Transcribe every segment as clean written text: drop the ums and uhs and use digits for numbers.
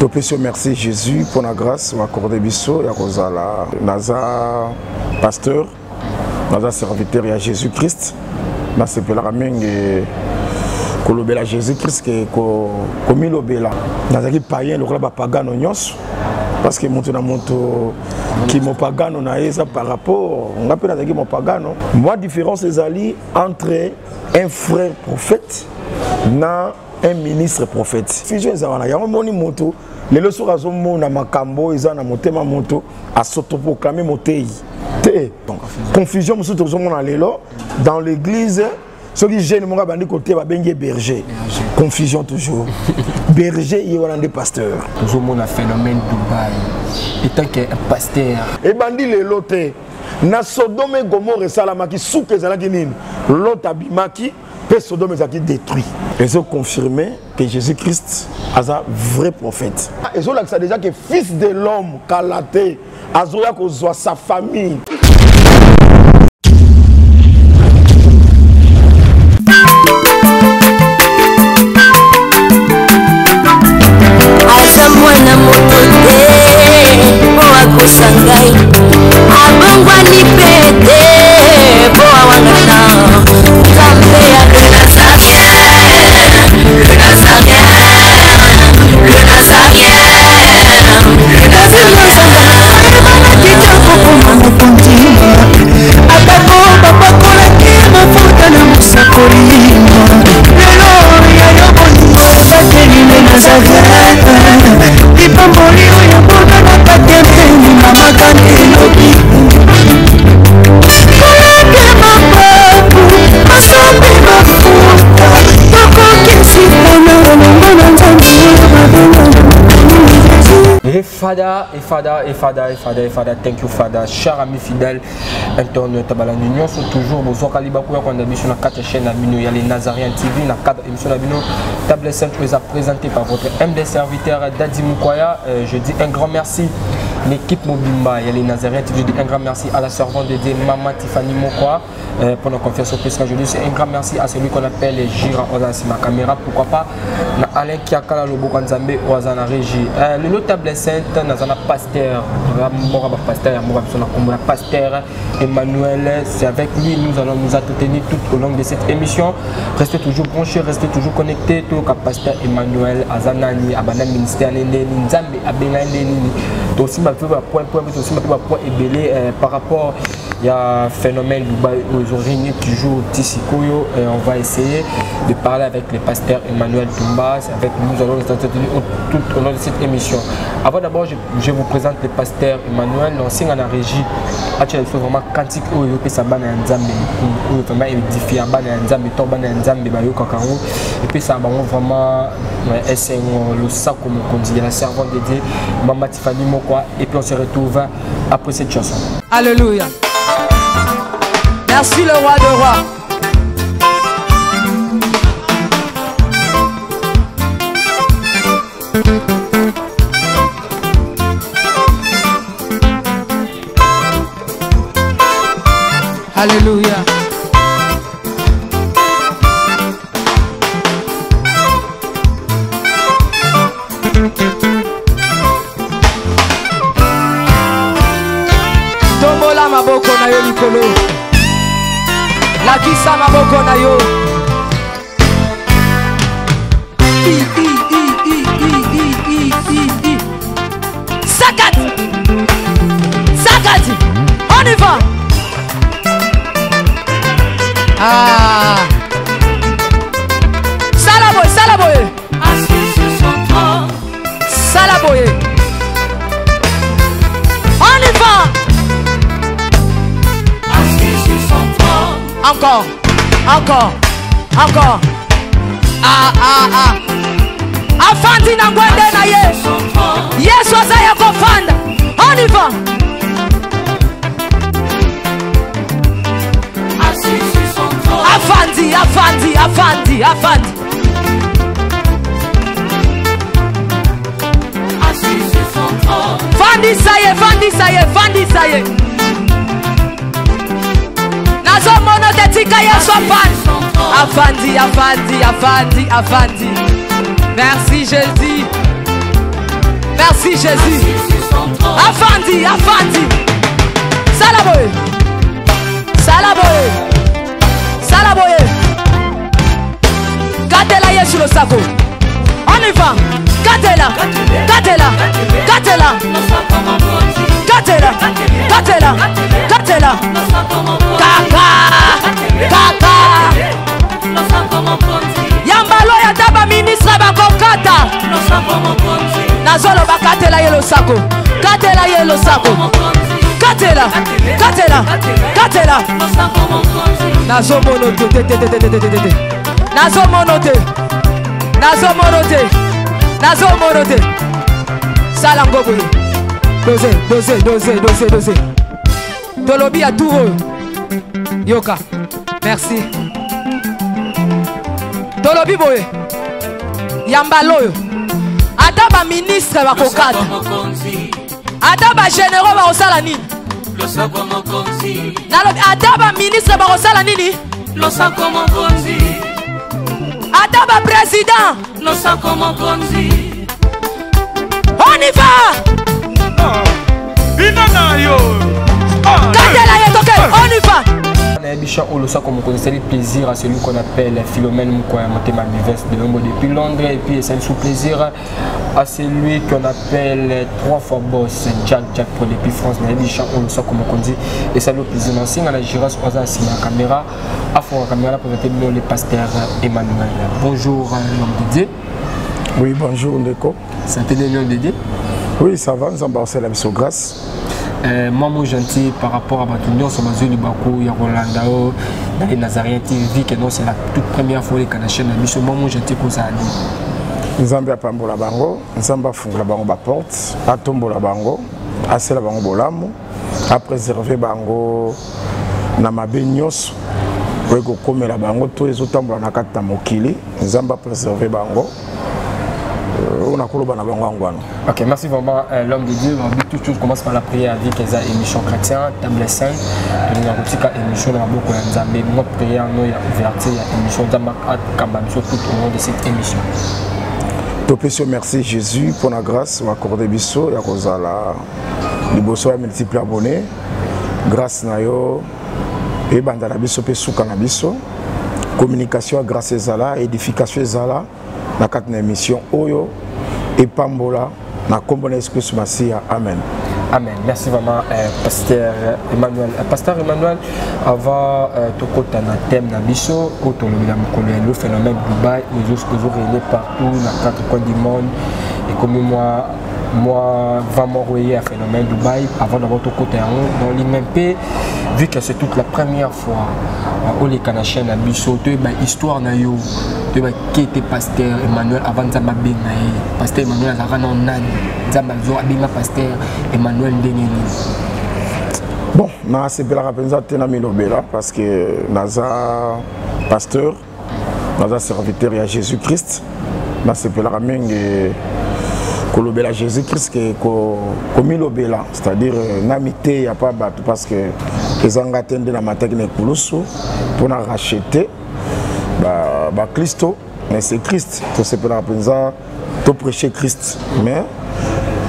Topesio, merci Jésus pour la grâce, m'accorder biso, Yakozala, Naza pasteur, Naza serviteur, à Jésus-Christ, dans ce pélaraming et Kolobela Jésus-Christ, comme il obéla. Naza qui païen, le club a pagano nyos, parce que mon moto qui m'ont pagano naïsa par rapport, on appelle Naza qui m'ont pagano. Moi, différence les alliés entre un frère prophète et un ministre prophète. Fusion ezana ya moni moto les leçons razo mona makambo ezana motema moto a s'autoproclamer motei. Confusion musu tozo mona lelo dans l'église ceux qui gênent mon bandi côté ba bengue berger. Confusion toujours. Berger y a des pasteurs. Toujours mon phénomène Dubaï. Étant qu'un pasteur. Et bandi les loté na Sodome et Gomorrhe salamaki souke zalaki nini l'autre abimaki. Sodome est détruit. Ils ont confirmé que Jésus-Christ est un vrai prophète. Ils ont dit déjà que fils de l'homme, Kalaté, Azoya Kozwa sa famille. Fada, thank you Fada, cher ami fidèle, internet Tabalan Union, sont toujours nos Okalibakou, on a mis sur la 4 chaînes à Mino, il y a les Nazariens TV, la 4 émissions à Mino, Table 5 les a présenté par votre MD serviteur Dadi Moukoya. Je dis un grand merci. L'équipe Mobimba, il y a les Nazariens TV, je dis un grand merci à la servante de Maman Tiffany Moukoya pour nos confiance au Christ. Je dis un grand merci à celui qu'on appelle Gira Ozansi, ma caméra, pourquoi pas, Alain Kiakala Lobo Kanzambe Ozana Régie. Le notable sainte, Nazana Pasteur, Pasteur Emmanuel, c'est avec lui nous allons nous entretenir tout au long de cette émission. Restez toujours branchés, restez toujours connectés. Tout le Pasteur Emmanuel, Azanani, Abana Ministère, Nzambe, Abenani, aussi ma point, aussi ma point ébélé par rapport. Il y a un phénomène aux origines toujours Tissikoyo et on va essayer de parler avec le pasteur Emmanuel Toumba. C'est avec nous, nous allons nous entretenir tout au long de cette émission. Avant d'abord, je vous présente le pasteur Emmanuel, l'ancien en régie. Actuellement, il faut vraiment quantique où il peut s'abattre en Zambie, où il peut vraiment édifier en Zambie, tomber en Zambie, et puis ça va vraiment essayer le sac comme on dit, la servante de Dieu, Maman Tiffany Moukoya, et puis on se retrouve après cette chanson. Alléluia. Merci le roi de rois. Alléluia. Tombola maboko na yo likolo. La kisa maboko na yo. Sakat. Sakat. On y va. Ah. Salaboye, Salaboye. Assis sur son trône. Salaboye. On y va. Assis sur son trône. Encore, encore, encore. Ah, ah, ah. Afandi na ngwende na ye. Yesu azaya kofanda. On y va. Assis sur son trône. Afandi, Afandi, Afandi, Afandi. Assis sur son trône. Fandi saye, Fandi saye, Fandi saye. Nazo mono tetika Yesu afandi. Afandi, Afandi, Afandi, Afandi. Merci Jésus. Merci Jésus. Assisi son trône. Afandi, afandi. Salaboye. Salaboye. Salaboye. Gatela Yesu le sako. On y va. Gatela. Gatela. Gatela. Gatela. Gatela. Gatela. Kaka. Kaka. Yambalo ya taba ministre bakokata. Nazolo bakatela yelo sako. Katela yelo sako. Katela. Katela. Katela. Nazo monote. Nazo monote. Nazo monote. Nazo monote. Salango boye. Dosé. Tolobi à tout. Yoka. Merci. Tolobi boye. Yambaloyo. Adaba ministre bakokata. Adaba généraux bakosala nini? Nalobi adaba ministre bakosala nini? Adaba président. On y va. Katela yetoke. On y va. Bichon Olosa, comme on connaissait, le plaisir à celui qu'on appelle Philomène Moukoya Motema Mivès de Lombo depuis Londres, et puis c'est un sous-plaisir à celui qu'on appelle 3 fois boss Jack pour depuis France, Bichon Olosa, comme on dit, et c'est le plaisir. Merci à la Giras Oza sur la caméra, à fond la caméra pour présenter le pasteur Emmanuel. Bonjour l'homme de Dieu. Oui, bonjour Ndeko. Santé de l'homme de Dieu. Oui, ça va, nous embrassons la mission grâce. Moi, mon gentil par rapport à Batunion, sur ma zone Bakou, il y a Rolando, dans les Nazariens TV, que non, c'est la toute première fois que la chaîne a mis moi, mon gentil, pour ça. Nous avons pas la bango, nous avons fait la bango porte, à tomber la bango, à la bango bolamo, à préserver bango, na mabenyos, pour que la bango, tous les autres temps, on a quatre mokili, nous avons préservé bango. On a coulé dans bango. Ok, merci vraiment l'homme de Dieu. Toute chose commence par la prière avec les émissions chrétiennes, table sainte, de l'émission émission dans beaucoup d'années. Moi, prière, nous, il y a ouverture, il y a émission d'Amakat, Kambamso, tout au long de cette émission. Topesio, merci Jésus pour la grâce, m'accorder biso, il y a cause à la liboso à multiples abonnés, grâce nayo, et bandana biso pe sou cannabis, communication grâce à la, édification zala. Na quatre émission Oyo et Pambola na Kombona Esprit Masia. Amen. Amen. Merci vraiment pasteur Emmanuel. Pasteur Emmanuel, avant tout côté na thème na biso, autour de le phénomène Dubaï, les autres réunis partout dans 4 coins du monde et comme moi vraiment relié à phénomène Dubaï avant d'avoir tout côté dans l'IMP vu que c'est toute la première fois où les Canadiens à biso tu histoire na yo tu qui était pasteur Emmanuel avant Zamba Ben pasteur Emmanuel a rana nani Zamba zo abima pasteur Emmanuel Ndengeni. Bon na c'est la repenza tena milobela parce que naza pasteur naza serviteur à Jésus-Christ na c'est la ramenge kolobela Jésus-Christ comme lobela, c'est-à-dire n'amité il y a pas battu parce que les engatendes dans ma technique pour racheter bah Christo, mais c'est Christ, tout c'est pour la présence, tout prêcher Christ, mais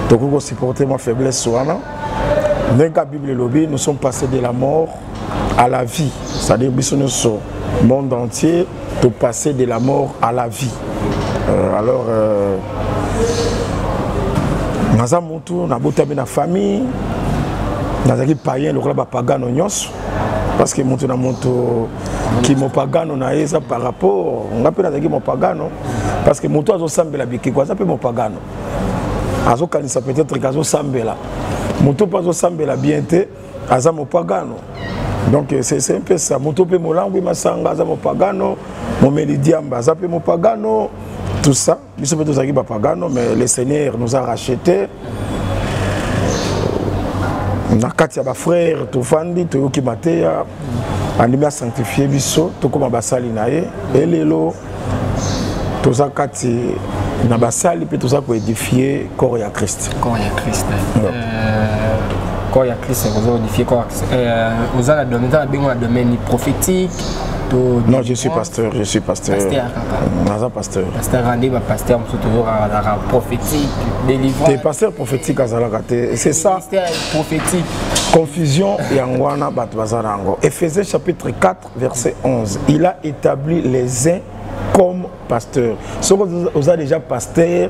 tout pour supporter ma faiblesse soana. Dans la Bible lobby, nous sommes passés de la mort à la vie, c'est-à-dire nous sommes monde entier, tout passer de la mort à la vie. Alors naza mutu na botabi na famille nazaki païen lokola ba pagano nyonso parce que mutu na mutu ki mo pagano na eza par rapport ngape nazaki mo pagano parce que mutu azo sambela bikiko aza pe mo pagano azo kanisa peut-être kazo sambela mutu pas azo sambela bien te aza mo pagano donc c'est un peu ça mutu pe molangu masanga aza mo pagano mo melidiamba aza pe mo pagano. Tout ça, nous sommes tous à Pagano, mais le Seigneur nous a racheté. On a quatre frères, tout fandi, tout qui maté, on a sanctifié biso, tout comme Basali nae, et l'élo, tout ça quatre, on a Basali, puis tout ça pour édifier corps à Christ. Corps à Christ. Corps à Christ, vous édifier corps à Christ. Vous avez le domaine prophétique. Non, je suis pasteur, je suis pasteur. Pasteur, pasteur. pasteur, Randé, pasteur, toujours prophétique, délivrance. T'es pasteur prophétique à Zalagate, c'est ça. Ministère prophétique. Confusion et Angwana Batbazarango. Éphésiens chapitre 4, verset 11. Il a établi les uns comme pasteurs. Ceux qui vous avez déjà pasteur,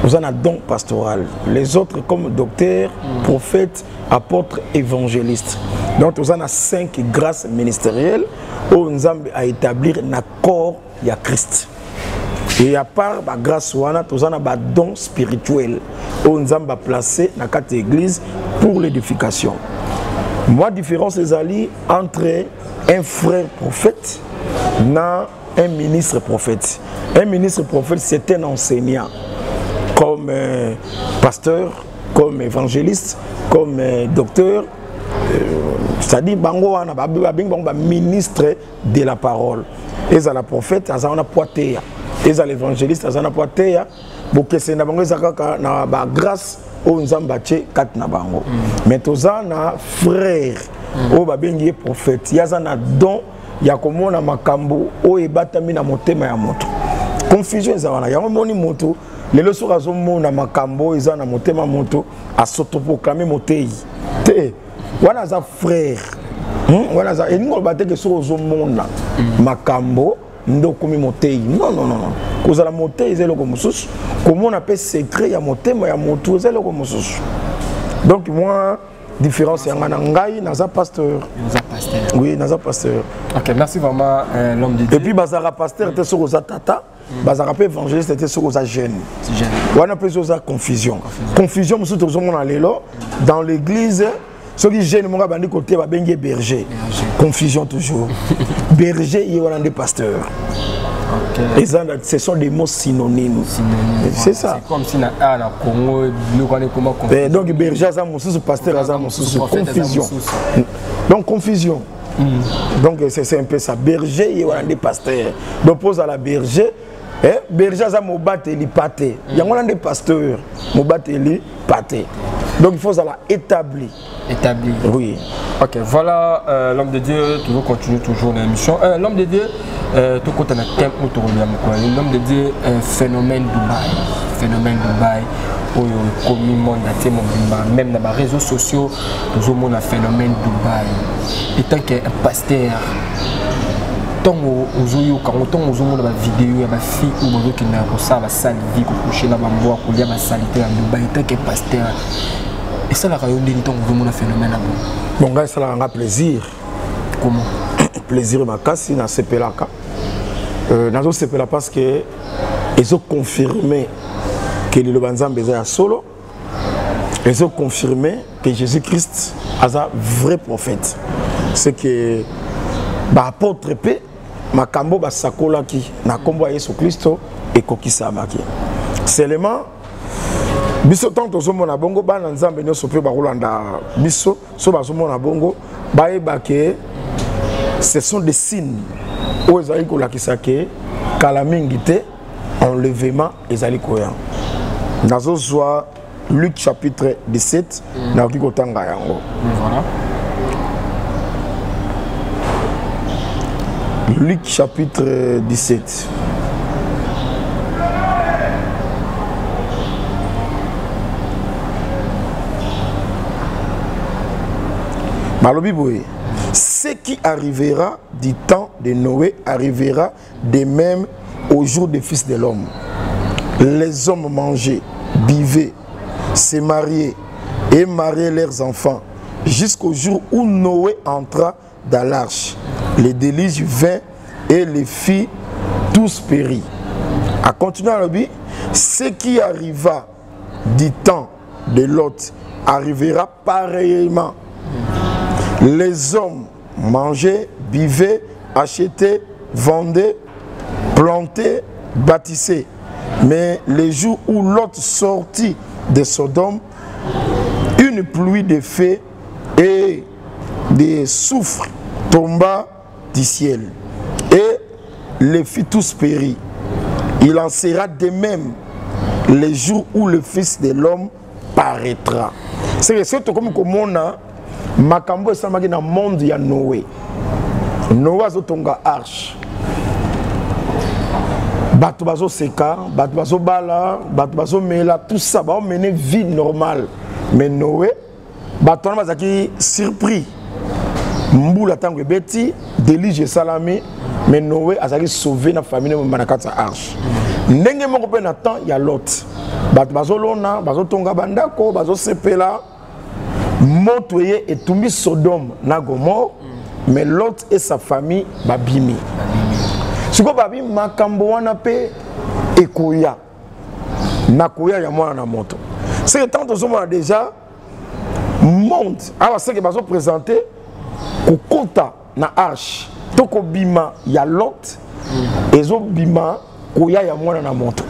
vous avez un don pastoral. Les autres comme docteurs, prophètes, apôtres, évangélistes. Donc vous avez 5 grâces ministérielles où nous avons à établir un corps à Christ. Et à part la grâce, nous avons un don spirituel où nous avons placé dans cette église pour l'édification. Moi, la différence est entre un frère prophète et un ministre prophète. Un ministre prophète, c'est un enseignant, comme pasteur, comme évangéliste, comme docteur. C'est-à-dire que ministre de la parole. Et la prophète, ils ont poité. Et l'évangéliste, ils ont poité. Pour que c'est la grâce où nous avons bâti 4 nabango. Mais tous un frère, où babengi prophète, il y a un don, il y a comme on a makambo, où il batami na motema ya moto. Confusion ezana, il y a un moni moto, les leçons razomo na makambo, ils ont na motema moto, à s'autoproclamer motei. Te, voilà un frère. Voilà ça. Et nous on battait que sur ozomona makambo. Ndokomi motei. Non. Cause la motei c'est le comme sous. Comment on appelle secret ya motema ya moto c'est le comme sous. Donc moi différence ya ngai naza pasteur. Oui, naza pasteur. OK, merci vraiment l'homme de Dieu. Et puis bazara pasteur était sur oza tata, bazara pe évangéliste était sur oza jeune. C'est jeune. On appelle oza confusion. Confusion musu tozomona lelo dans l'église. Ceux qui gênent mon gars, côté va bien berger. Confusion toujours. Berger, il y a des pasteurs. Okay. Ce sont des mots synonymes. C'est ça. C'est comme si na Congo, nous connaissons comment confusion. Donc berger, c'est pasteur, c'est confusion. Donc confusion. Donc c'est un peu ça. Berger, il y a des pasteurs. Donc pose à la berger. Berger, ça m'a battu les pâtés. Il y a des pasteurs. M'a battu les pâtés. Donc il faut ça établir. Établi. Oui. Ok, voilà l'homme de Dieu, toujours continue toujours l'émission. L'homme de Dieu, tout côté na thème autour de l'homme de Dieu, phénomène Dubaï. Phénomène Dubaï, comme le monde a même dans les réseaux sociaux, tout le monde a phénomène Dubaï. Et tant qu'un pasteur, tant aux yeux, quand on voit la vidéo, il y a des filles qui ont ça, la salle vie, qui couchent là, il y a des saletés à Dubaï, tant qu'un pasteur. Et ça, la rayon de temps, vous avez un phénomène à vous. Bon, ça a un plaisir. Comment? Plaisir, ma casse, dans ce CPLAK. Dans ce CPLAK, parce que ils ont confirmé que le Banzam est un solo. Ils ont confirmé que Jésus-Christ est un vrai prophète. C'est que l'apôtre P, ma kambo basakola qui n'a combo Jésus Christ et kokisa maki. Seulement. Biso tant tozomona bongo bana nzambe nyoso pe bakolanda biso so bazomona bongo bayeba ke ce sont des signes où ezali kolakisa ke kala mingi te enlèvement ezali koya. Nazozwa Luc chapitre 17 na kikotanga yango. Voilà. Luc chapitre 17. Ce qui arrivera du temps de Noé arrivera de même au jour des fils de l'homme. Les hommes mangeaient, buvaient, se mariaient et mariaient leurs enfants jusqu'au jour où Noé entra dans l'arche. Les déluge vint et les filles tous périt. À continuer à l'objet, ce qui arriva du temps de Lot arrivera pareillement. Les hommes mangeaient, buvaient, achetaient, vendaient, plantaient, bâtissaient. Mais les jours où Lot sortit de Sodome, une pluie de feu et de soufre tomba du ciel. Et les fit tous périr. Il en sera de même les jours où le Fils de l'homme paraîtra. C'est comme on a makambo esamaki na monde ya Noé. Noé azotonga arche. Bato bazo seka, bato bazo bala, bato bazo mela, tout ça va mener vie normale. Mais Noé, bato na bazaki surpris. Mboula tango beti, délige salami, mais Noé azaki sauvé na famille na manakata arche. Ndenge moko pe na temps ya Lot. Bato bazo lona, bazo tonga bandako, bazo sepela. Motoye et tumbi Sodome na Gomorre, mais Lot et sa famille babimi. Si vous avez makambo wana pe ekoya nakoya ya mwana na moto. C'est que tant que on déjà monde alors c'est que bazo présenter kokota na arche toko bima ya Lot ezo bima koya ya mwana na moto.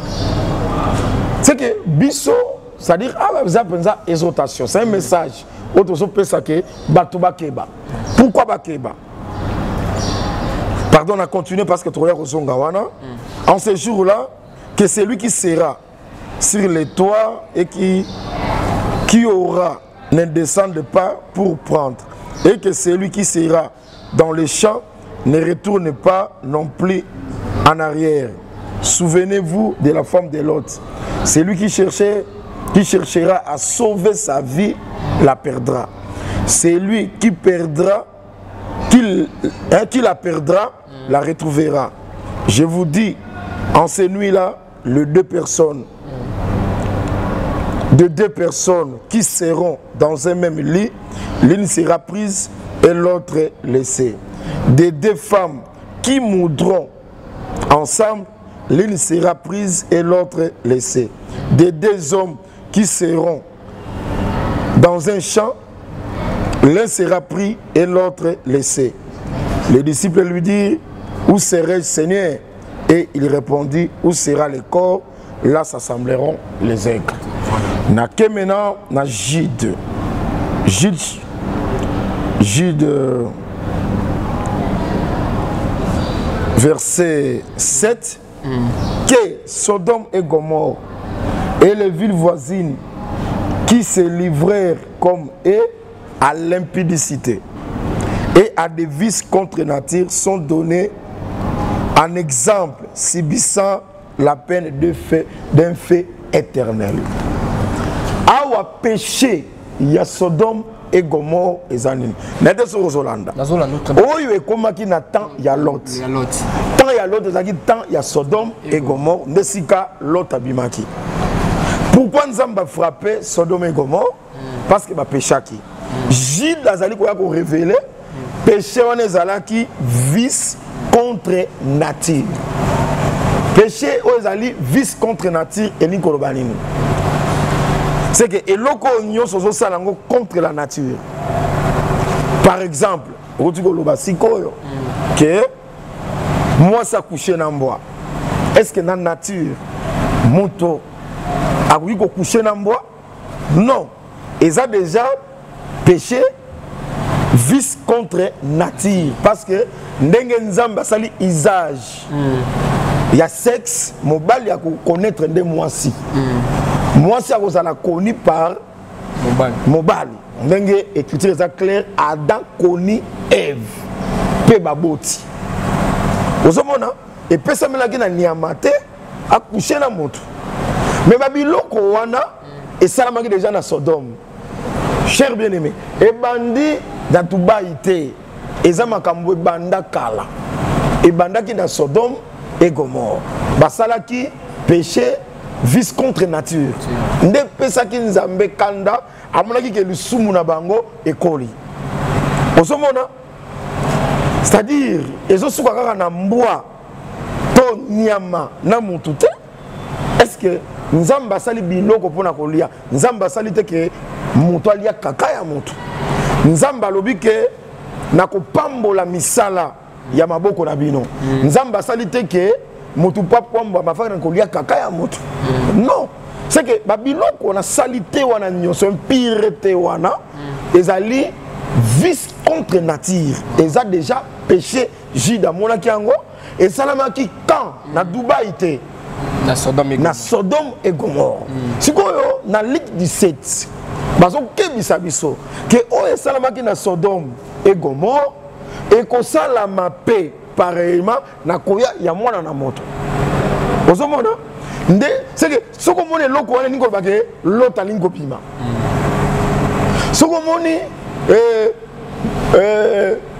C'est que biso c'est-à-dire penza exhortation, c'est un message auto peut ça que bato bakeba. Pourquoi bakeba? Pardon, on a continué parce que tu regardes en ce jour-là, que c'est lui qui sera sur les toits et qui aura ne descende pas pour prendre. Et que c'est lui qui sera dans les champs ne retourne pas non plus en arrière. Souvenez-vous de la femme de Lot. C'est lui qui cherchera à sauver sa vie, la perdra. C'est lui qui perdra, qui la perdra, la retrouvera. Je vous dis, en ces nuits-là, de deux personnes qui seront dans un même lit, l'une sera prise et l'autre laissée. Des deux femmes qui mourront ensemble, l'une sera prise et l'autre laissée. Des deux hommes qui seront dans un champ, l'un sera pris et l'autre laissé. Les disciples lui dirent, où serai-je, Seigneur? Et il répondit, où sera le corps? Là s'assembleront les aigles. Na ke maintenant na Jude verset 7 que Sodome et Gomorre et les villes voisines qui se livrèrent comme eux à l'impudicité et à des vices contre nature sont donnés en exemple subissant la peine d'un fait éternel. Awa péché, il y a Sodome et Gomorre et Zanine. N'était sur Rosolanda. Oyo et comment qui n'attend, il y a Lot. Tant il y a Lot, il y a Sodome et Gomorre. Nesika Lot abimaki. Pourquoi nous avons frappé Sodome et Gomorre? Parce que péché qui. Gilles Azali ko révélé péché on est qui vice contre nature. Péché aux vice contre nature et l'ikorobanini. C'est que eloko nyo sozo salango contre la nature. Par exemple, que moi ça coucher dans bois. Est-ce que dans la nature moto a coucher dans bois? Non. Ils ont déjà péché vice contre nature parce que ndenge nzamba sali usage. Il y a sexe, mobile, il y a connaître des mois-ci. Mois-ci, vous allez connu par mobile. Ndenge écriture est claire, Adam connu Ève. Pe baboti. Vous savez, et personne n'a pas niamate à coucher dans moto. Mais babiloko wana et ça l'a déjà dans Sodome. Cher bien-aimé, et bandi dans tout baïté, et ça m'a cambo banda kala. Et banda qui dans Sodome et Gomorre. Basala qui péché vice contre nature. Nde pesa ki nzambe kanda amonaki ke lusumu na bango ekoli. Osomona? C'est-à-dire ezo suka kaka na mbwa to nyama na mutu te. Est-ce que nzamba sali biloko pona kolia? Nzamba sali te ke mutu alia kaka ya mutu. Nzamba lobi ke na kopambola misala ya maboko na bino. Nzamba sali te ke mutu papa mba mafaka kolia kaka ya mutu. Non, c'est que babiloko on a salité wana nyonso impureté wana ezali vice contre nature. Ils ont déjà péché Juda mona kiango et salama ki quand na Dubaï té na Sodome et Gomorre. Sikoyo na Luc 17 bazo kebisa biso que o salama ki na Sodome et Gomorre et que ça la mappé pareillement na koya ya mwana na moto ozomona nde c'est que soko moni loko wana ningo bake lota lingo pima soko moni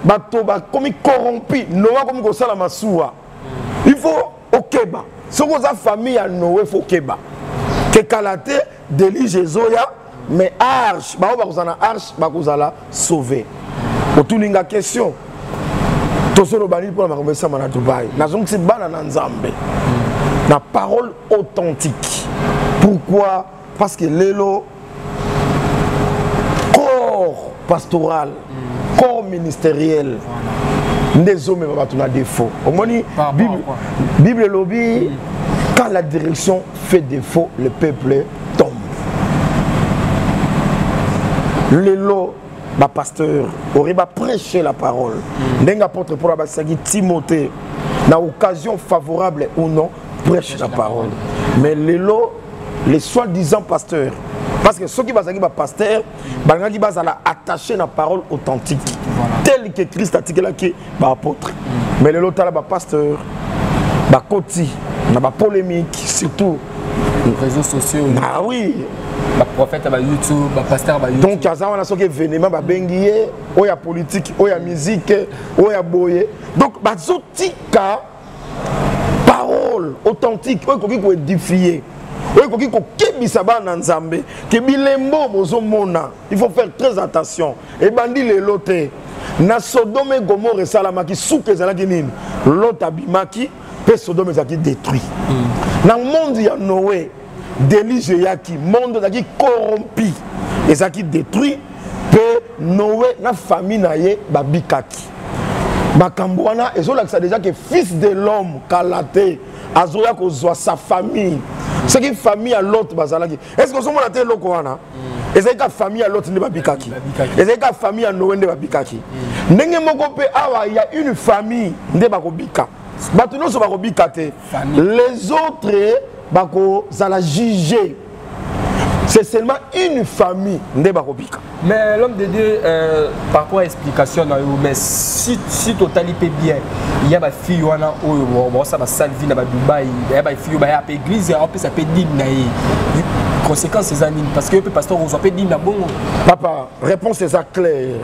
bato ba komi corrompu noa komi ko sala masuwa il faut okeba soko za famille ya Noé faut keba que kalate délige zoya mais arche ba kozana arche ba kozala sauver otulinga question tosolo bani pour la conversation na Dubaï nazongi c'est bana na Nzambe la parole authentique. Pourquoi? Parce que l'élo corps pastoral, corps ministériel, des hommes ont un défaut. Au moins, Bible lobby, quand la direction fait défaut, le peuple tombe. L'élo, ma pasteur, aurait prêché la parole. N'enga apôtre pour la Timothée, na occasion favorable ou non, prêche la parole. Mais les soi-disant pasteurs, parce que ceux qui sont pasteurs, ils sont attachés à la parole authentique, tel que Christ a dit que apôtre. Mais les pasteurs, côté, la polémique, surtout. Les réseaux sociaux. Ah oui. Les prophètes, YouTube, les pasteurs, YouTube. Donc, il y a des gens qui viennent, il y a politique, il y a musique, il y a boye. Donc, il y a parole authentique, il faut édifier. Il faut faire très attention. Et bandi les lotés. Na Sodome et Gomorrhe et Salamaki souke zalaki nini. L'autre abimaki, pe Sodome zaki détruit. Dans le monde il y a Noé, délige yaki, monde zaki corrompu et zaki détruit, pe Noé na famille na ye babikaki. Bakambouana et zo ça déjà que fils de l'homme kalate azoya ko zo sa famille. C'est que famille à l'autre bazalaki. Est-ce que vous avez été lokoana? Est-ce que famille à l'autre ne babikaki? Est-ce que famille à Noé ne babikaki? Nenge moko pe awa il y a une famille ne bakobika. Batuno so bakobika te. Les autres bako zala juger. C'est seulement une famille ne bakobika. Mais l'homme de Dieu, par rapport à l'explication, mais si total il peut bien, il y a des filles qui ont ça va salver dans Dubaï, il y a des filles qui ont l'église, on peut s'appeler dîme. Conséquence c'est anime parce que le pasteur on s'appelle dîme bon. Papa, réponse est claire.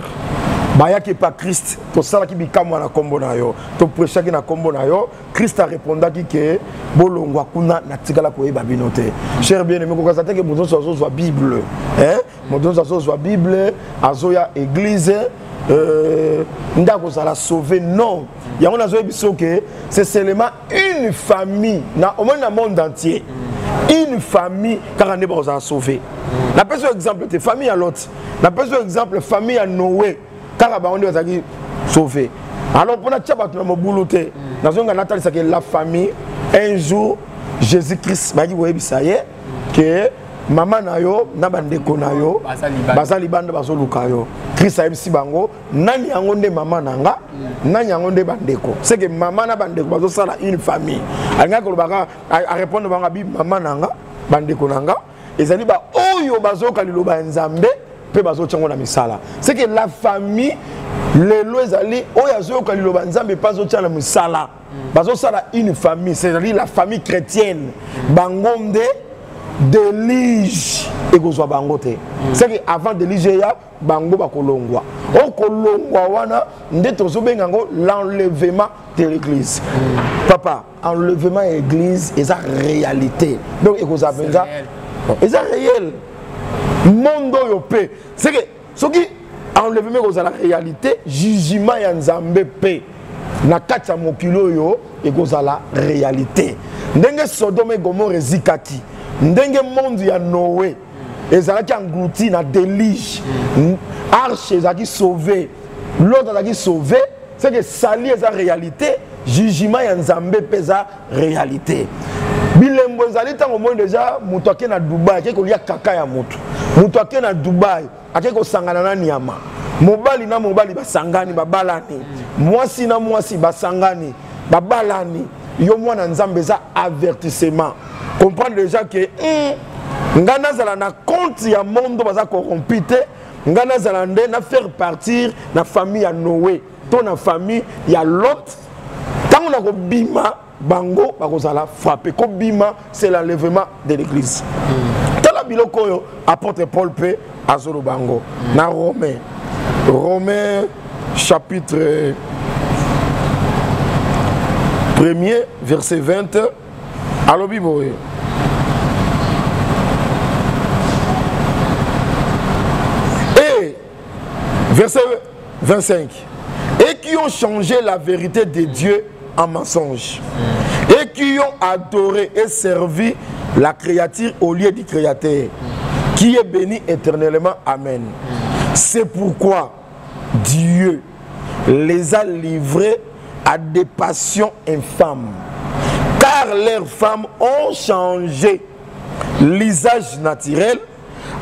Baya qui pas Christ, to sala ki bikama na kombo na yo, to prêcher na kombo na yo, Christ a répondu que bolongwa kuna na tikala ko yeba binote. Cher bien-aimé, ko kazate que mozo so zo Bible, hein? Mozo so zo Bible, azoya église ndako ça la sauver non. Il y a on a zo que c'est seulement une famille na au moins dans le monde entier. Une famille car on est pour ça sauver. La personne exemple de famille à l'autre. La personne exemple famille à Noé. Car on est sauvé. Alors pour la tchaba tu m'as la famille un jour Jésus-Christ m'a dit ouais ça y est que maman nayo na bandeko nayo bazali bande bazoluka yo Christ a yebisi bango nani yango nde maman nanga nani yango nde bandeko c'est que maman na bandeko bazo sala une famille alinga ko baka a répondre banga bi maman nanga bandeko nanga ezali ba oyo bazoka liloba nzambe pe bazo tchango na misala c'est que la famille les lois ali oyo azoka liloba nzambe pas zo tchala misala bazo sala une famille c'est-à-dire la famille chrétienne bangomde délige et que soit bangote c'est que avant délige ya bango bakolongwa o kolongwa wana ndeto zo bengango l'enlèvement de l'église papa enlèvement de l'église est la réalité donc et que ça benza est réel monde yopé c'est que ce qui enlèvement que la réalité jugement ya nzambe pe na kati ya mokilo yo et que la réalité ndenge Sodome et Gomorrhe zikaki ndenge monde ya Noé ezalaki englouti na délige arche ezalaki sauvé l'autre ezalaki sauvé c'est que sali eza réalité jugement ya nzambe pesa réalité bilembo ezali tango mo déjà mutu ake na Dubaï ake kolia kaka ya mutu mutu ake na Dubaï ake kosangana na nyama mobali na mobali basangani babalani mwasi na mwasi basangani babalani yo mwana nzambe eza avertissement comprendre déjà que ngana zala na compte ya monde baza corrompu te ngana zala nde na faire partir na famille ya Noé to na famille ya Lot tant on a ko bima bango bakozala frappé ko bima c'est l'enlèvement de l'église tala biloko yo apôtre Paul P azolo bango na Romains chapitre 1er verset 20 alobi boye et verset 25 et qui ont changé la vérité de Dieu en mensonge et qui ont adoré et servi la créature au lieu du créateur qui est béni éternellement. Amen. C'est pourquoi Dieu les a livrés à des passions infâmes car leurs femmes ont changé l'usage naturel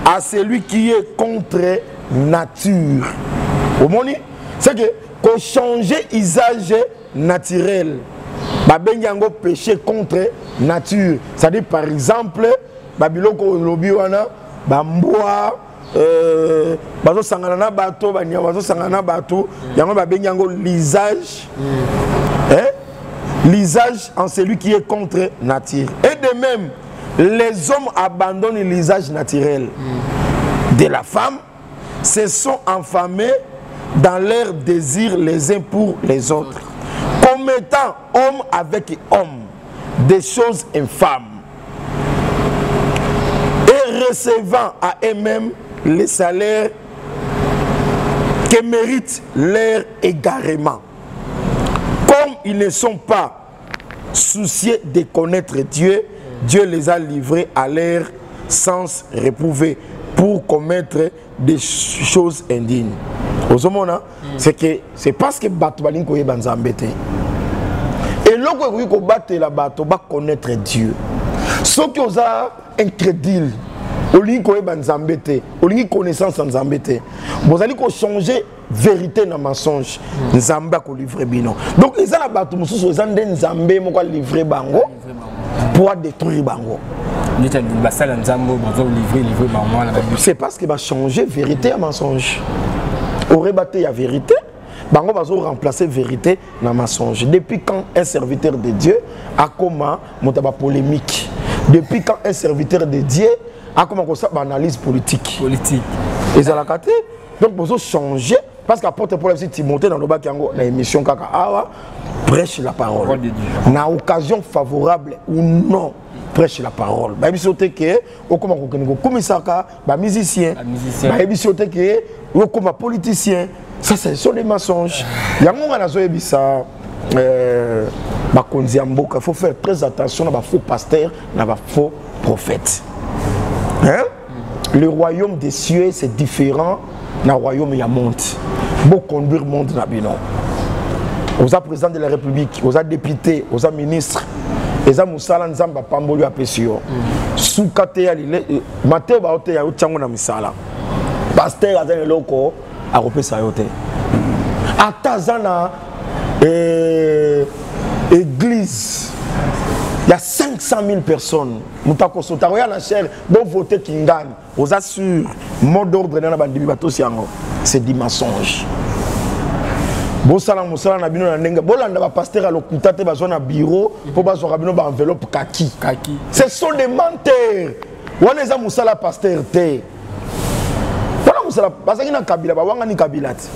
à celui qui est contre nature. Au monde, c'est que qu'on changer l'usage naturel, babengango péché contre nature. C'est-à-dire par exemple, babiloko lobi wana bamboa bazo sangana na bato banya bazo sangana na bato yango babengango l'usage l'usage en celui qui est contre nature. Et de même, les hommes abandonnent l'usage naturel de la femme, se sont enflammés dans leurs désirs les uns pour les autres, commettant homme avec homme des choses infâmes et recevant à eux-mêmes les salaires que méritent leur égarement. Comme ils ne sont pas souciés de connaître Dieu, Dieu les a livrés à leur sens réprouvé pour commettre des choses indignes. Au moment, c'est que c'est parce que Batoubalin koye banzambete. Et lorsque vous combattez la bateau, va connaître Dieu. Ce qui vous a incrédule, au lieu koye banzambete, au lieu connaissance en zambete, vous allez changer vérité dans mensonge. Nzamba ko livrer bino. Donc les gens la bateau, mususu les gens nzambe mo ko livrer bango pour détruire bango. C'est parce qu'il va changer vérité à mensonge. Aurait battu la vérité, bango va remplacer vérité dans mensonge. Depuis quand un serviteur de Dieu a comment montaba polémique? Depuis quand un serviteur de Dieu a comment ça analyse politique? Et ça l'a caté. Donc vous changer parce qu'apporte pour la Timothée dans le bac dans l'émission Kaka Awa prêche la parole. Na occasion favorable ou non. Prêche la parole. Bah bisoté que au comment comme ça bah musicien. Bah bisoté que au comme politicien. Ça ce sont des mensonges. Yango na zo ebisa bah konzi amboka faut faire très attention à faux pasteur, na faux prophète. Hein? Le royaume des cieux c'est différent na royaume ya monde. Beau conduire monde na bino. Aux président de la République, aux députés, aux ministres. Eza musala nzamba pamboli apesio sukate ya lile mateo ba hote ya utyango na misala pasteur azana loko akopesa yote atazana église il y a 500 000 personnes mutako sota ya na cher bon voter kingani aux assure mot d'ordre na bandimi batosi yango c'est du mensonge. Bosala musala na bino na ndenga bolanda ba pasteur à lokuta te bazwa na bureau pour bazwa ka bino ba enveloppe kaki. Ce sont des menteurs. Wana eza musala pasteur te. Wana musala bazaki na kabila ba wanga ni kabila te.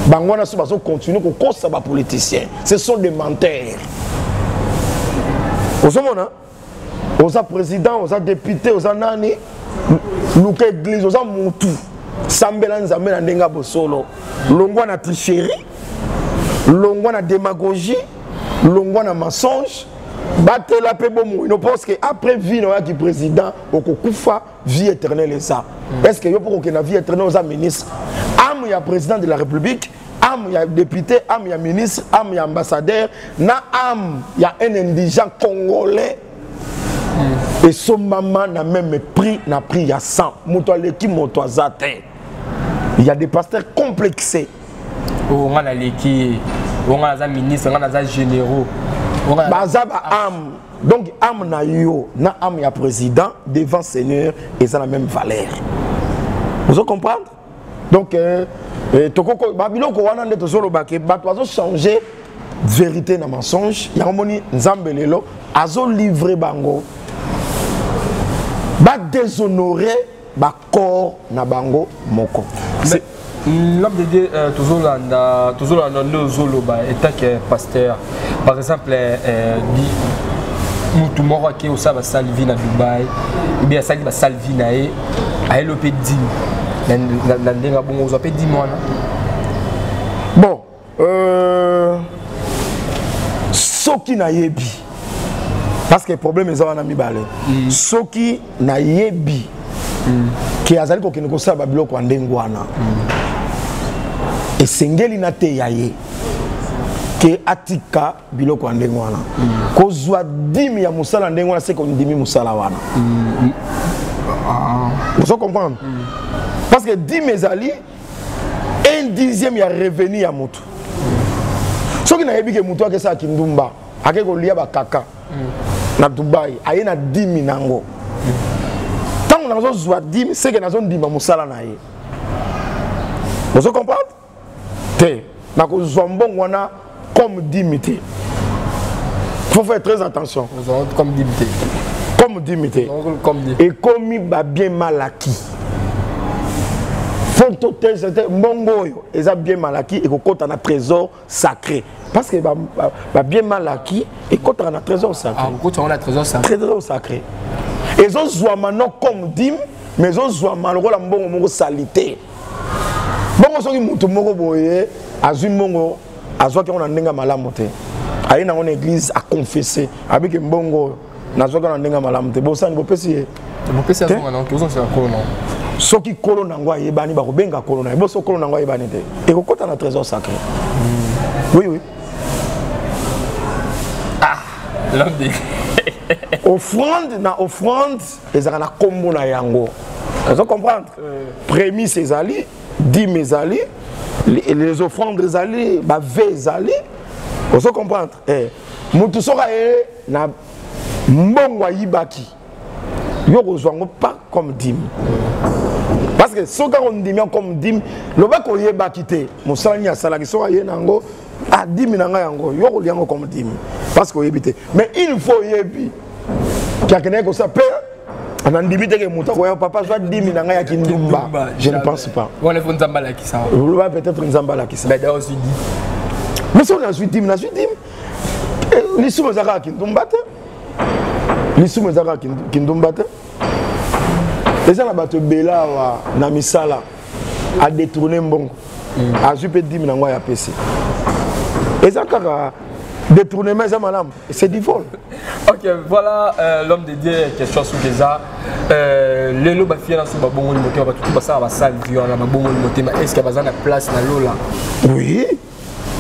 Bango na so bazo continuer ko kosa ba politiciens. Ce sont des menteurs. Osomona oza président, oza député, oza nani luka église, oza mutu. Sambela nzambe na ndenga bosolo. Longwa na tricherie. Longwa na démagogie, longwa na mensonge, battre la paix bon mot. Nous pense que après vie no qui président okokufa vie éternelle et ça. Est-ce que yo pour que na vie éternelle aux ministre, am ya président de la République, am ya député, am ya ministre, am ya ambassadeur, na am ya un indigent congolais. Et son maman n'a même pris n'a pris ya 100. Moto leki moto azate. Il y a des pasteurs complexés. On a l'équipe, on a les ministres, on a les généraux. Donc, am na yo, na am ya président devant Seigneur et ça la même valeur. Vous comprenez? Donc, Babiloko wana nde tozolo bake bato azo changer vérité na mensonge. Ya moni nzambe lelo azo livrer bango. Ba déshonorer ba corps na bango moko. L'homme de Dieu, toujours étant que pasteur, par exemple, mutu moko ke osaba salvi na Dubaï, ou bien sali ba salvi na e a elopé 10 na ndenga bongo ozope 10 mois. Bon, soki na yebi parce que le problème est wana mibale. Soki na yebi ki azali ko kene ko saba biloko kwa ndengwana. Esengeli na te yaye ke atika biloko kwa ndengwana. Ko zwa 10 ya musala ndengwana c'est comme 10 musala wana. Vous comprenez? Parce que 10 mezali 1/10 ya revenu ya mutu. Soki na yebi ke mutu akesa kindumba, akeko lia ba kaka. Na Dubaï, aye na 10 nango. Tant on a zwa 10, c'est que na zone dimba musala na ye. Vous comprenez? Te, na ko zwa mbongo wana comme 10 te. Faut faire très attention. Comme 10 te. Comme 10 te. Et comme il va bien mal acquis. Faut tout mbongo yo, ils a bien mal acquis et ko kota na trésor sacré. Parce que bah bien mal acquis et quand on a trésor sacré. Ah, quand on a trésor sacré. Trésor sacré. Et ils ont maintenant comme dim, mais ils ont malheureux la mbongo moko salité. Bongo soki mutu moko boye, azui mbongo, azwa ki on a ndenga malamu te. Aye na on église à confesser avec mbongo, nazwa ka na ndenga malamu te. Bosa ni bopesi. Bopesi azonga na kozo c'est akolo na. Soki kolo nangwa yebani ba ko benga kolo na. Boso kolo nangwa yebani te. Et ko kota na trésor sacré. Oui oui. L'homme de offrande, ils ont na combo na yango. Vous comprendre? Prémisse les alliés, 10 mes alliés, les offrandes des alliés, bah les alliés. Vous comprendre? Mutu soka na mbongwa yibaki. Yo kozwango pas comme dim. Parce que soka on dit comme dim, le ba ko yebaki te. Musala ni asala ki soka ye nango. Ah, 10 000 yango, yo liango comme 10 000. Parce que yebite. Mais il faut yebi. Quelqu'un qui s'appelle, on a dit que mon papa soit 10 000 ya kindumba. Je ne pense pas. On est Nzamba la qui ça. Vous va peut-être Nzamba la qui ça. Mais d'ailleurs aussi dit. Mais si on a 10 000, on a 10 000. Les sous mezara kindumba. Les sous mezara kindumba. Les gens là-bas te bela na misala a détourner mbongo. A jupe 10 000 ya PC. Et ça, détournement, c'est du vol. Ok, voilà l'homme de Dieu, question sur ça. Les lots bafia dans ce babon le moteur, tout ça va salle violent, babon le moteur, est-ce qu'il y a besoin de place dans l'eau là? Oui.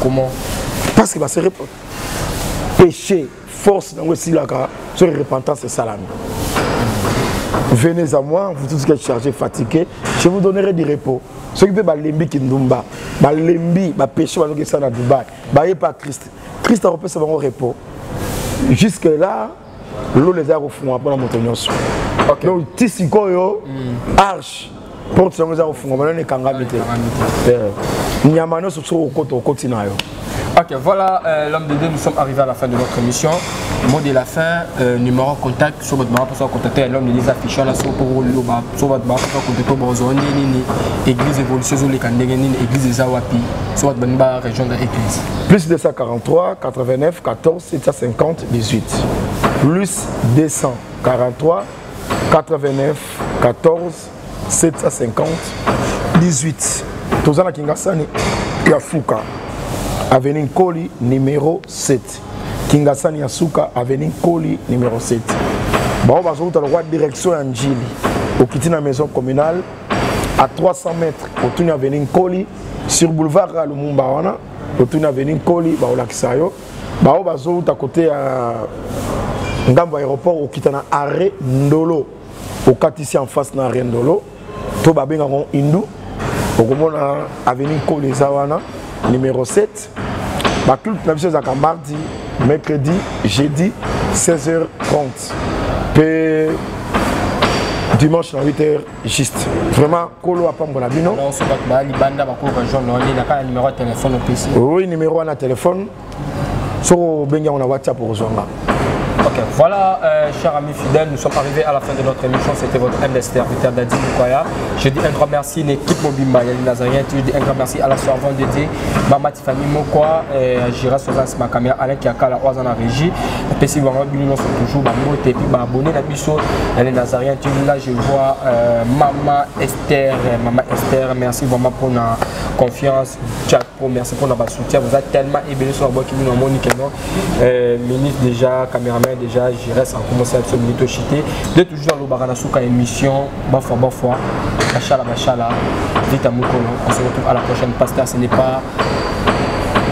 Comment? Parce que c'est péché, force dans aussi là, sur repentance et salam. Venez à moi, vous tous qui êtes chargés, fatigués, je vous donnerai du repos. Ceux qui peuvent lembi kindumba, lembi, péché, qui sont à Dubaï, pas Christ. Christ a repris son repos. Jusque là, l'eau les a refondus après la montagne. Donc, Tissiko, arche, porte son les a refondus, maintenant les kangamite. Nyamano se trouve au quotidien. Ok, voilà l'homme de Dieu, nous sommes arrivés à la fin de notre émission. Mot de la fin, numéro contact sur votre barre pour contacter l'homme de Dieu affiché là sur votre barre pour contacter Bozoni, église évolution sur les Kandegeni, église Zawapi, sur votre barre région de l'église. Plus 243 89 14 750 18. Plus 243 89 14 750 18. Tous en Kingasani, Yafuka. Avenue Koli numéro 7. Kingasani Yasuka, Avenue Koli numéro 7. Bon, on va sur la direction Anjili. Au quitter la maison communale, à 300 mètres, au tourner Avenue Koli, sur boulevard Lumumba, au tourner Avenue Koli, au lac Sayo. On va sur à côté à Ngambo aéroport, au quitter arrêt Ndolo. Au quatre ici en face de l'arrêt Ndolo. Tout va bien en Indou. Au Avenue Koli Zawana. Numéro 7, la culte de mardi, mercredi, jeudi, 16h30. dimanche à 8h juste. Vraiment, Kolo a pas mon abino. On se bat Libanda, on a numéro de téléphone au PC. Oui, numéro de téléphone. Sur Benga, on a WhatsApp pour rejoindre. Ok, voilà, chers amis fidèles, nous sommes arrivés à la fin de notre émission. C'était votre MDSTR, Victor Dadi Mukwaya. Je dis un grand merci à l'équipe Mobimba, Yali Nazarien. Je dis un grand merci à la servante dédiée, Mama Tiffany Mokwa, Jira Sozas Makamia, Alain Kiaka, la Oazana Régie. PC Wangabini, nous sommes toujours et puis abonné à Bisso, Yali Nazarien. Là, je vois Maman Esther, merci vraiment pour la confiance. Merci pour notre soutien. Vous êtes tellement ébélé sur la boîte qui nous ont moniqué. Ministre déjà, caméraman déjà, je reste en commencer à se minute chité. De toujours dans le Baranasuka émission, parfois, Machala, vite à Moukolo. On se retrouve à la prochaine. Pasteur, ce n'est pas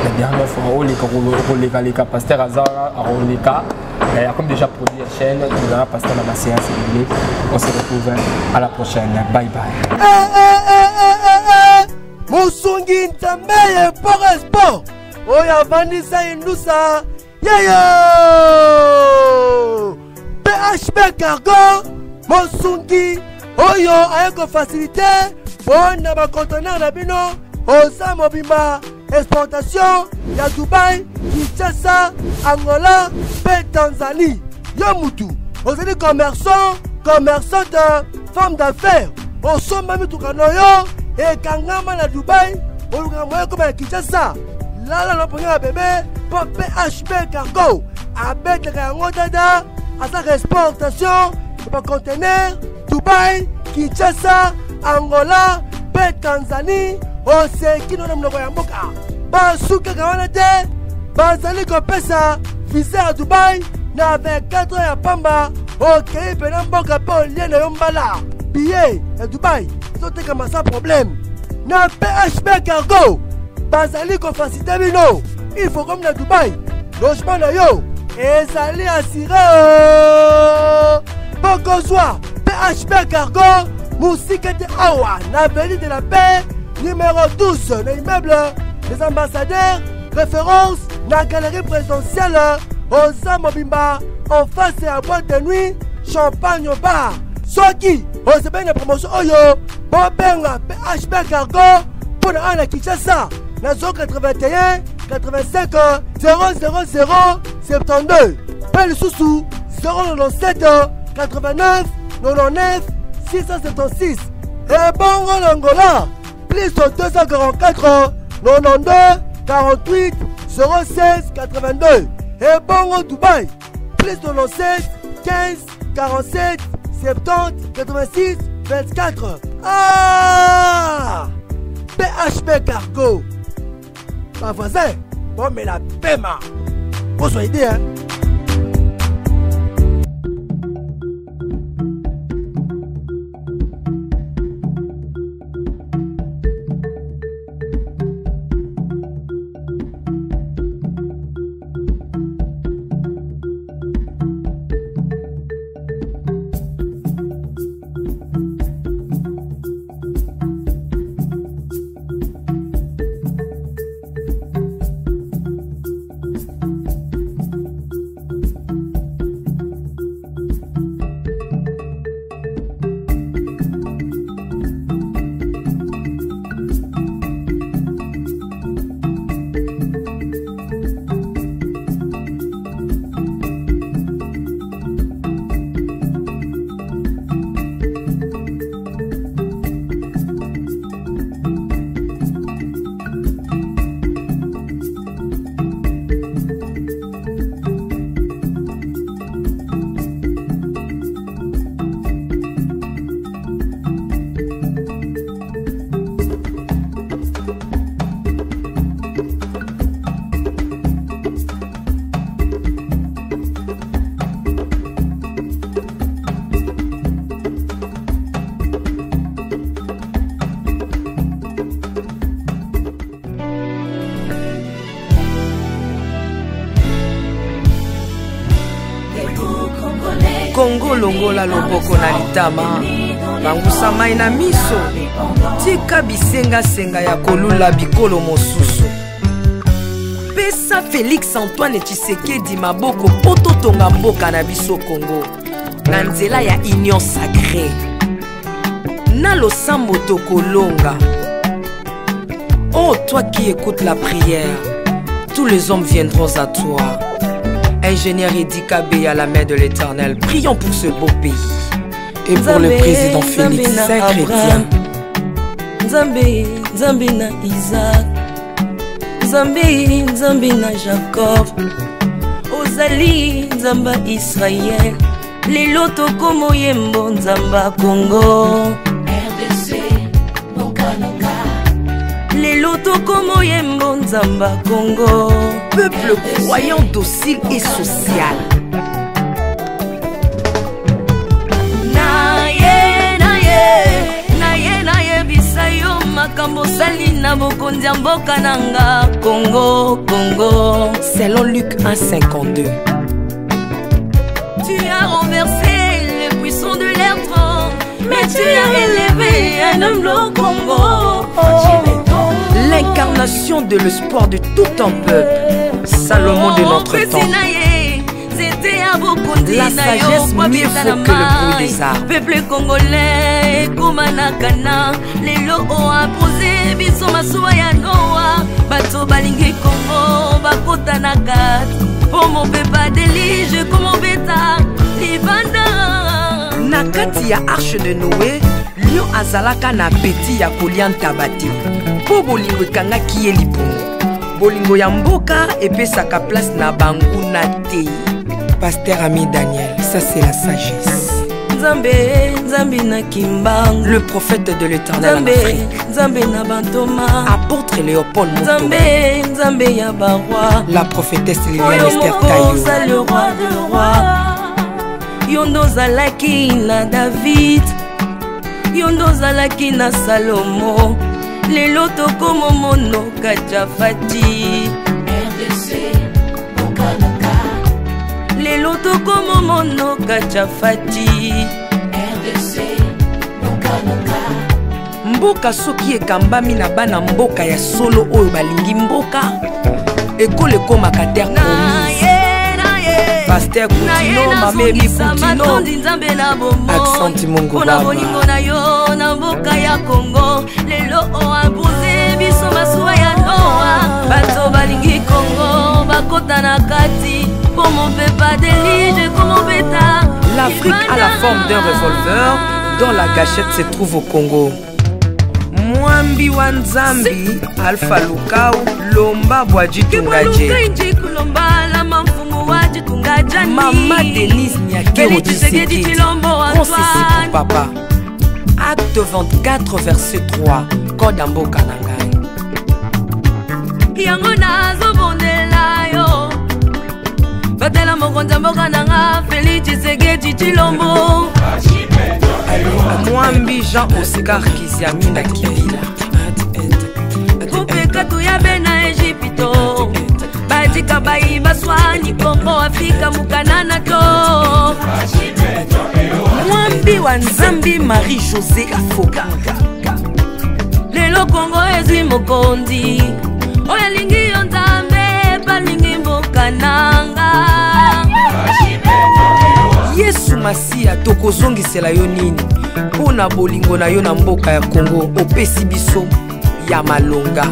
la dernière fois. Les Pasteur Azara, Roleka. Comme déjà produit la chaîne, nous allons passer dans la séance. On se retrouve à la prochaine. Bye bye. Musungi Ntameye Sport. Oya Vanessa Inusa. Yayo! PHP Cargo. Musungi. Oyo ayeko facilité. Bon na conteneur na bino. Osa Mobimba. Exportation. Ya Dubaï. Kinshasa. Angola. Pe Tanzanie. Yomutu. Vous êtes commerçante, femme d'affaires. On somme même tout canoyo. Et Kangama na Dubaï, on a comme à Kinshasa. Là, on a pris un bébé pour PHP Cargo. Avec le Rangodada, à sa exportation, pour conteneur, Dubaï, Kinshasa, Angola, Tanzanie, on sait qui nous a mis en boca. Basuka Kawanate, Bazali Kopesa, visa à Dubaï, na 24 heures à Pamba, ok, Penamboka pour lien de Yombala. Billet à Dubaï. Comme ça problème. Na PHP Cargo. Bazali ko facilité bino. Il faut comme na Dubaï. Logement na yo. Et Zali assuré. Bokozwa. PHP Cargo. Musique de Awa. Na Vallée de la Paix. Numéro 12. Na immeuble des ambassadeurs. Référence. Na galerie présidentielle. Osa Mobimba. En face à boîte de nuit. Champagne au bar. Soki, on se fait une promotion Oyo, Bobenga, PHP Cargo, pour la Kinshasa, la zone 81, 85, 000, 72. Pelle Soussou, 097, 89, 99, 676. Et bon, Angola, plus 244, 92, 48, 016, 82. Et bon, Dubaï, plus 97, 15, 47, 70, 86, 24. Ah! PHP Cargo. Ma voisin, bon, mais la PEMA. Vous soyez dit, hein? Congo longola loboko na litama bangusa mai na miso tika bisenga ya kolula bikolo mosusu pesa Félix Antoine Tshisekedi maboko poto tonga mboka na biso Congo na nzela ya union sacrée. na losambo tokolonga. Oh, toi qui écoutes la prière, tous les hommes viendront à toi. Ingénieur Edi Kabé à la main de l'Éternel, prions pour ce beau pays. Et pour le président Félix Saint-Chrétien. Nzambe, Nzambe na Isaac, Nzambe, Nzambe na Jacob, Ozali, Nzamba Israël, lelo tokomo yembo Nzamba Congo, RDC, Bokananga, lelo tokomo yembo Nzamba Congo, peuple croyant docile et social. Makambo sali na bokonzi mboka nanga Congo, Congo. Selon Luc 1,52. Tu as renversé les puissants de l'air trône, mais tu as élevé un homme au Congo. L'incarnation de l'espoir de tout un peuple. Salomon de notre temps. La sagesse mieux faut que le bruit des arbres. Peuple congolais, Koumanakana, les lots ont imposé, biso masuwa ya Noa, bato balingi Congo, bakota nakat, pour mon pepa délige, comme mon bêta, libanda. Nakati ya arche de Noé, lion azalaka na peti ya kolia ntabate. Po bolingo ekangaki ye libongo. Bolingo ya mboka epesaka place na bangu na te. Pasteur Ami Daniel, ça c'est la sagesse. Nzambe, Nzambe na Kimbang, le prophète de l'Éternel en Afrique. Nzambe na Bantoma, apôtre Léopold Moutou. Nzambe, Nzambe ya Barwa, la prophétesse Liliane Esther Tayo. Le roi de roi, Yondo Zalaki na David, Yondo Zalaki na Salomo, lelo tokomo mono Kajafati. RDC, Bokananga, lelo tokomo mono Kajafati. RDC, Bokananga. Mboka soki ekambami na bana mboka ya solo oyo balingi mboka ekole komaka terre promise. Pasteur Koutino, Mamebi Koutino, Accent Mongo Baba. Bolingo na yo na mboka ya Congo, lelo o imposé biso masuwa ya Noa, bato balingi Congo bakota na kati, pour mon pepa délige comme mon bêta. L'Afrique a la forme d'un revolver dont la gâchette se trouve au Congo. Mwambi wa Nzambi, Alpha Lukau, Lomba Bwadji Tungaje. Maman Denise Nyakero Tshisekedi, Consessi pour papa. Acte 24, verset 3, Kodambo Kanangai. Yango nazo bondela yo, batela mokonza mboka nanga Félix Tshisekedi Tshilombo. Mwambi Jean Oscar Kiziami na Kibila. Kupeka tuyabe na Egypto, batika bayi baswani Kongo Afrika mukanana to. Mwambi wa Nzambi Marie-Josée Ifokanga. Lelo Kongo ezwi mokonzi, oya lingi yo Nzambe balingi mboka nanga. Yesu Masia tokozongisela yo nini mpona bolingo na yo na mboka ya Congo opesi biso ya malonga.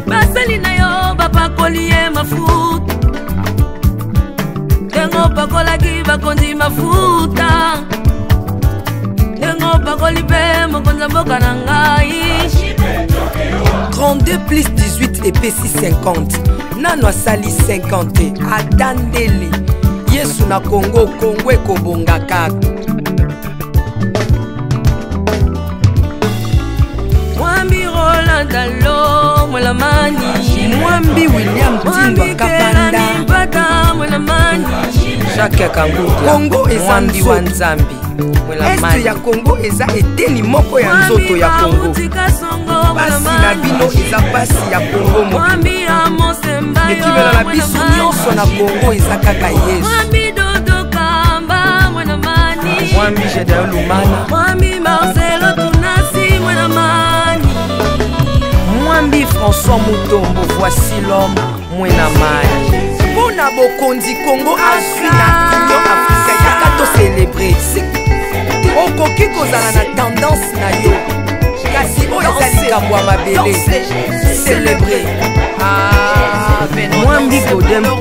Basali na yo bapakoli ye mafuta, ndengo pakolaki bakonzi mafuta, ndengo pakoli mpe mokonza mboka na ngai. 32 plus 18 epesi 50, nano asali 50 atandeli. Yesu na Congo, Congo ekobonga kaka. Mwambi Roland Dalo Mwelamani, Mwambi William Tindwa Kapanda, Jacques Kangudia, Congo eza Mwambi wa Nzambi Este ya Congo eza eteni moko ya nzoto ya Congo. Pasi na bino eza pasi ya Congo moko. Ekibela na biso nyonso na Congo eza kaka Yesu. Mwambi Jedeo Lumana, Mwambi Marcelo Tunasi Mwenamani, Mwambi François Moutombo, voici l'homme Mwenamani. Pona bokonzi Congo Afrique na Union Africaine yaka to célébrer. okoki kozala na tendance na yo kasi oyo eza likambo ya mabele célébrer Mwambi Godempo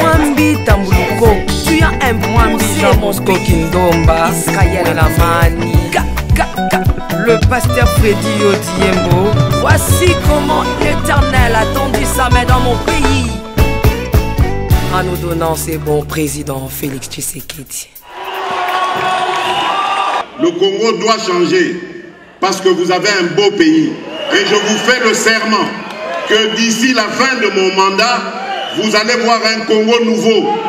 Mwambi Tambuluko tu as un Mwambi Jean Bosco Kindomba Israël Lamani le pasteur Freddy Odiembo. Voici comment l'Éternel a tendu sa main dans mon pays en nous donnant ses bons présidents Félix Tshisekedi. Le Congo doit changer parce que vous avez un beau pays et je vous fais le serment que d'ici la fin de mon mandat, vous allez voir un Congo nouveau.